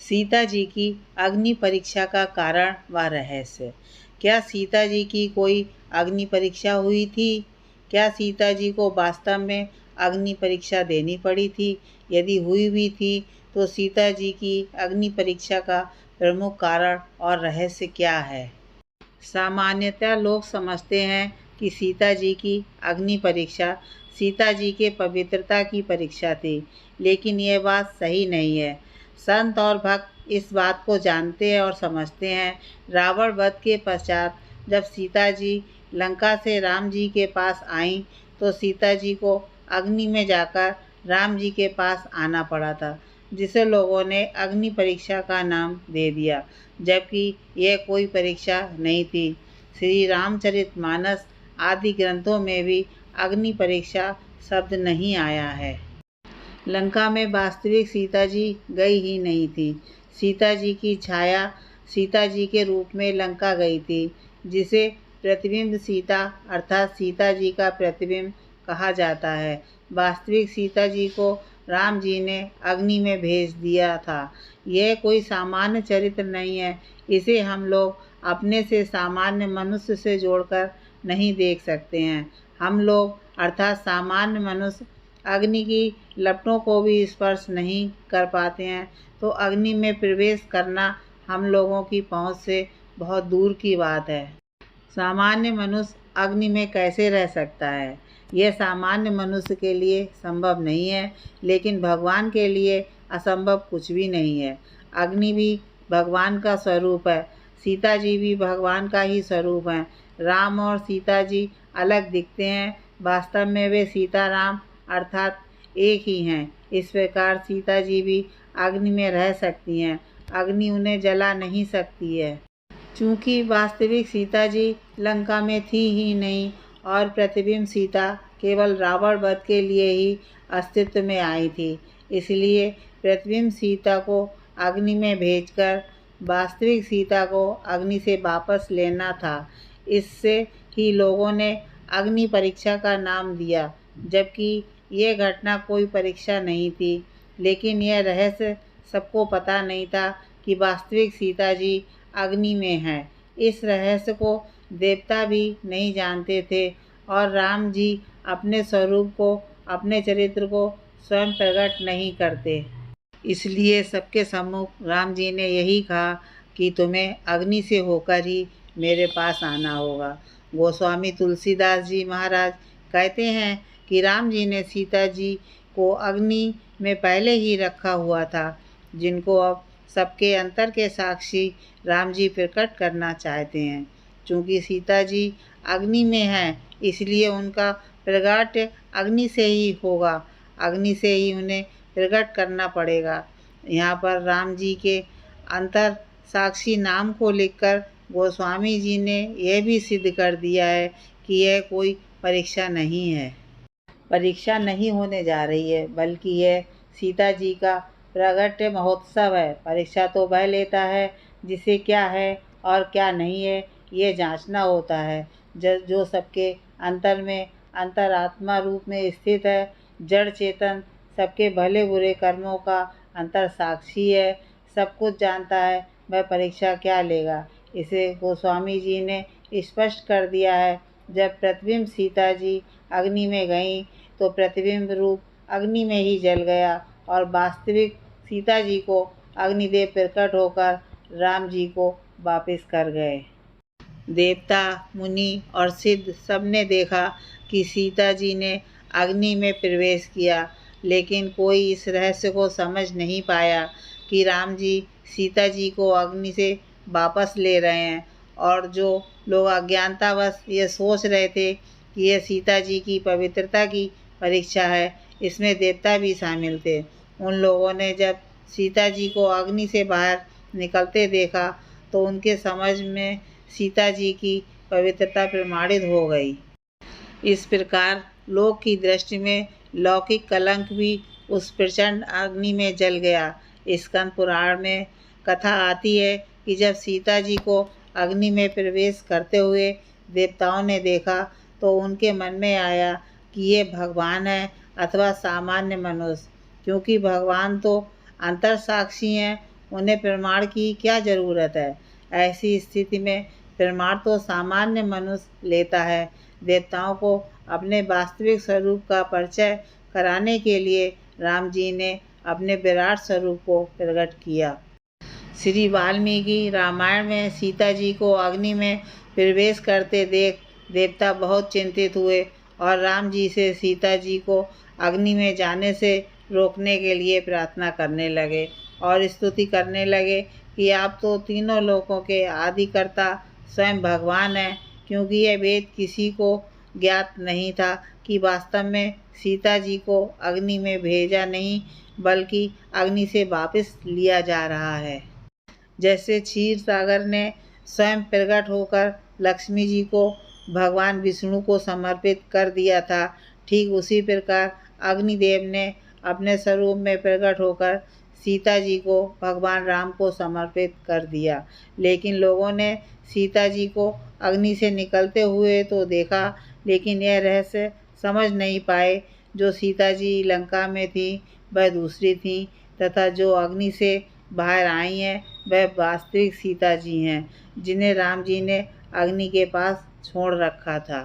सीता जी की अग्नि परीक्षा का कारण व रहस्य। क्या सीता जी की कोई अग्नि परीक्षा हुई थी? क्या सीता जी को वास्तव में अग्नि परीक्षा देनी पड़ी थी? यदि हुई भी थी तो सीता जी की अग्नि परीक्षा का प्रमुख कारण और रहस्य क्या है? सामान्यतः लोग समझते हैं कि सीता जी की अग्नि परीक्षा सीता जी के पवित्रता की परीक्षा थी, लेकिन यह बात सही नहीं है। संत और भक्त इस बात को जानते हैं और समझते हैं। रावण वध के पश्चात जब सीता जी लंका से राम जी के पास आईं, तो सीता जी को अग्नि में जाकर राम जी के पास आना पड़ा था, जिसे लोगों ने अग्नि परीक्षा का नाम दे दिया, जबकि यह कोई परीक्षा नहीं थी। श्री रामचरितमानस आदि ग्रंथों में भी अग्नि परीक्षा शब्द नहीं आया है। लंका में वास्तविक सीता जी गई ही नहीं थी। सीता जी की छाया सीता जी के रूप में लंका गई थी, जिसे प्रतिबिंब सीता अर्थात सीता जी का प्रतिबिंब कहा जाता है। वास्तविक सीता जी को राम जी ने अग्नि में भेज दिया था। यह कोई सामान्य चरित्र नहीं है। इसे हम लोग अपने से सामान्य मनुष्य से जोड़कर नहीं देख सकते हैं। हम लोग अर्थात सामान्य मनुष्य अग्नि की लपटों को भी स्पर्श नहीं कर पाते हैं, तो अग्नि में प्रवेश करना हम लोगों की पहुंच से बहुत दूर की बात है। सामान्य मनुष्य अग्नि में कैसे रह सकता है? यह सामान्य मनुष्य के लिए संभव नहीं है, लेकिन भगवान के लिए असंभव कुछ भी नहीं है। अग्नि भी भगवान का स्वरूप है। सीता जी भी भगवान का ही स्वरूप हैं। राम और सीता जी अलग दिखते हैं, वास्तव में वे सीताराम अर्थात एक ही हैं। इस प्रकार सीता जी भी अग्नि में रह सकती हैं। अग्नि उन्हें जला नहीं सकती है। चूँकि वास्तविक सीता जी लंका में थी ही नहीं और प्रतिबिंब सीता केवल रावण वध के लिए ही अस्तित्व में आई थी, इसलिए प्रतिबिंब सीता को अग्नि में भेजकर वास्तविक सीता को अग्नि से वापस लेना था। इससे ही लोगों ने अग्नि परीक्षा का नाम दिया, जबकि यह घटना कोई परीक्षा नहीं थी। लेकिन यह रहस्य सबको पता नहीं था कि वास्तविक सीता जी अग्नि में है। इस रहस्य को देवता भी नहीं जानते थे और राम जी अपने स्वरूप को, अपने चरित्र को स्वयं प्रकट नहीं करते। इसलिए सबके सम्मुख राम जी ने यही कहा कि तुम्हें अग्नि से होकर ही मेरे पास आना होगा। गोस्वामी तुलसीदास जी महाराज कहते हैं कि राम जी ने सीता जी को अग्नि में पहले ही रखा हुआ था, जिनको अब सबके अंतर के साक्षी राम जी प्रकट करना चाहते हैं। चूँकि सीता जी अग्नि में हैं, इसलिए उनका प्रगट अग्नि से ही होगा। अग्नि से ही उन्हें प्रकट करना पड़ेगा। यहाँ पर राम जी के अंतर साक्षी नाम को लिखकर गोस्वामी जी ने यह भी सिद्ध कर दिया है कि यह कोई परीक्षा नहीं है। परीक्षा नहीं होने जा रही है, बल्कि यह सीता जी का प्रगट महोत्सव है। परीक्षा तो वह लेता है जिसे क्या है और क्या नहीं है ये जांचना होता है। जो सबके अंतर में अंतरात्मा रूप में स्थित है, जड़ चेतन सबके भले बुरे कर्मों का अंतर साक्षी है, सब कुछ जानता है, वह परीक्षा क्या लेगा। इसे गोस्वामी जी ने स्पष्ट कर दिया है। जब प्रतिबिंब सीता जी अग्नि में गईं, तो प्रतिबिंब रूप अग्नि में ही जल गया और वास्तविक सीता जी को अग्निदेव प्रकट होकर राम जी को वापस कर गए। देवता, मुनि और सिद्ध सबने देखा कि सीता जी ने अग्नि में प्रवेश किया, लेकिन कोई इस रहस्य को समझ नहीं पाया कि राम जी सीता जी को अग्नि से वापस ले रहे हैं। और जो लोग अज्ञानतावश ये सोच रहे थे कि यह सीता जी की पवित्रता की परीक्षा है, इसमें देवता भी शामिल थे। उन लोगों ने जब सीता जी को अग्नि से बाहर निकलते देखा, तो उनके समझ में सीता जी की पवित्रता प्रमाणित हो गई। इस प्रकार लोक की दृष्टि में लौकिक कलंक भी उस प्रचंड अग्नि में जल गया। स्कंद पुराण में कथा आती है कि जब सीता जी को अग्नि में प्रवेश करते हुए देवताओं ने देखा, तो उनके मन में आया कि ये भगवान है अथवा सामान्य मनुष्य, क्योंकि भगवान तो अंतर साक्षी हैं उन्हें प्रमाण की क्या ज़रूरत है। ऐसी स्थिति में प्रमाण तो सामान्य मनुष्य लेता है। देवताओं को अपने वास्तविक स्वरूप का परिचय कराने के लिए राम जी ने अपने विराट स्वरूप को प्रकट किया। श्री वाल्मीकि रामायण में सीता जी को अग्नि में प्रवेश करते देख देवता बहुत चिंतित हुए और राम जी से सीता जी को अग्नि में जाने से रोकने के लिए प्रार्थना करने लगे और स्तुति करने लगे कि आप तो तीनों लोकों के आदिकर्ता स्वयं भगवान हैं, क्योंकि यह वेद किसी को ज्ञात नहीं था कि वास्तव में सीता जी को अग्नि में भेजा नहीं बल्कि अग्नि से वापस लिया जा रहा है। जैसे क्षीर सागर ने स्वयं प्रकट होकर लक्ष्मी जी को भगवान विष्णु को समर्पित कर दिया था, ठीक उसी प्रकार अग्निदेव ने अपने स्वरूप में प्रकट होकर सीता जी को भगवान राम को समर्पित कर दिया। लेकिन लोगों ने सीता जी को अग्नि से निकलते हुए तो देखा, लेकिन यह रहस्य समझ नहीं पाए। जो सीता जी लंका में थी वह दूसरी थी तथा जो अग्नि से बाहर आई हैं वह वास्तविक सीता जी हैं, जिन्हें राम जी ने अग्नि के पास छोड़ रखा था।